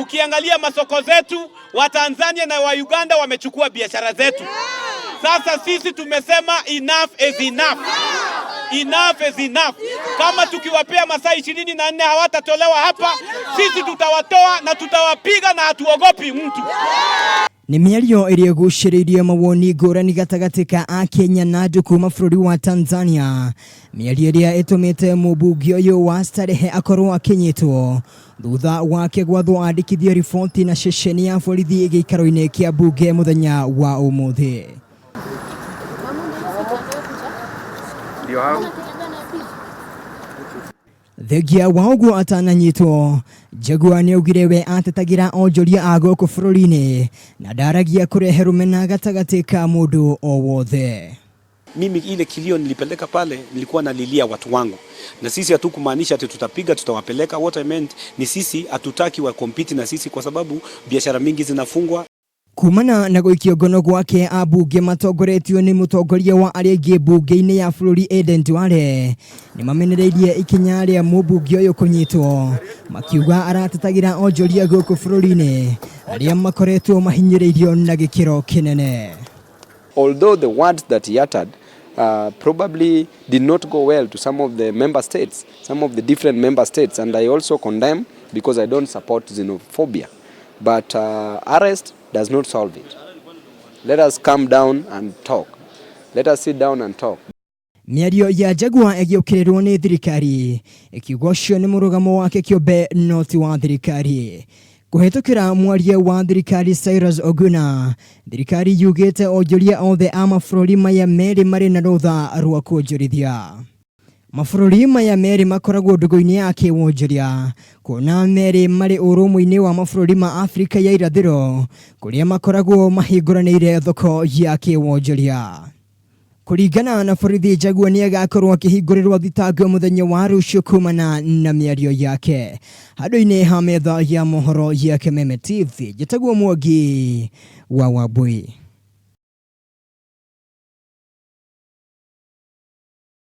Ukiangalia masoko zetu, wa Tanzania na wa Uganda wamechukua biashara zetu. Sasa sisi tumesema enough is enough. Enough is enough. Kama tukiwapea masaa 24 hawatatolewa hapa, sisi tutawatoa na tutawapiga na hatuogopi mtu. Ni miario iliyogushiriria mawoni ngũrani gatagatĩ ka Akenya na andũ kuma bũrũri wa Tanzania. Miario ĩrĩa ĩtũmĩte Mumbunge ũyũ wa Starehe akorwo akinyitwo thutha wake gwathwo andĩkithio riboti na ceceni ya borithi gĩikaro-inĩ kĩa mbunge muthenya wa ũmũthĩ. Thegia wa ũguo atananyitwo, Jaguar nĩaugire we atetagira onjoria a gũkũ bũrũri-inĩ na ndaragia kũrehe rũmena gatagatĩ ka mũndũ o wothe. Mimi ile kilio nilipeleka pale nilikuwa nalilia watu wangu, na sisi hatukumaanisha ati tutapiga tutawapeleka. What I meant ni sisi hatutaki wa compete na sisi kwa sababu biashara mingi zinafungwa. Kumana na guikio ngono gwake abunge matongoretio ni mutongoria wa arĩa angĩ mbunge-inĩ ya bũrũri Eden Duale ni mamenereirie ikinya rĩa Mumbunge ũyũ kũnyitwo, makiuga aratetagira onjoria gũkũ bũrũri-inĩ arĩa makoretwo mahinyĩrĩirio na gĩkĩro kĩnene. Although the words that he uttered probably did not go well to some of the member states, some of the different member states, and I also condemn because I don't support xenophobia. But arrest does not solve it. Let us calm down and talk. Let us sit down and talk. Miario ya Jaguar ĩgĩũkĩrĩrwo nĩ thirikari, ĩkiuga ũcio nĩ mũrũgamo wake kĩũmbe no ti wa thirikari. Kũhetũkĩra mwaria wa thirikari Cyrus Oguna, thirikari yugĩte onjoria othe a mabũrũri maya merĩ marĩ na rũtha rwa kuonjorithia. Mabũrũri maya merĩ makoragwo ndũgũ-inĩ ya kĩwonjoria, kuona merĩ marĩ ũrũmwe-inĩ wa mabũrũri ma Afrika ya irathĩro, kũrĩa makoragwo mahingũranĩire thoko ya kĩwonjoria. Kũringana na borithi, Jaguar nĩagakorwo akĩhingũrĩrwo thitango mũthenya wa rũciu kumana na mĩario yake. Handũ-inĩ ha metha ya mohoro ya Kameme TV, njĩtagwo Mwangi wa Wambui.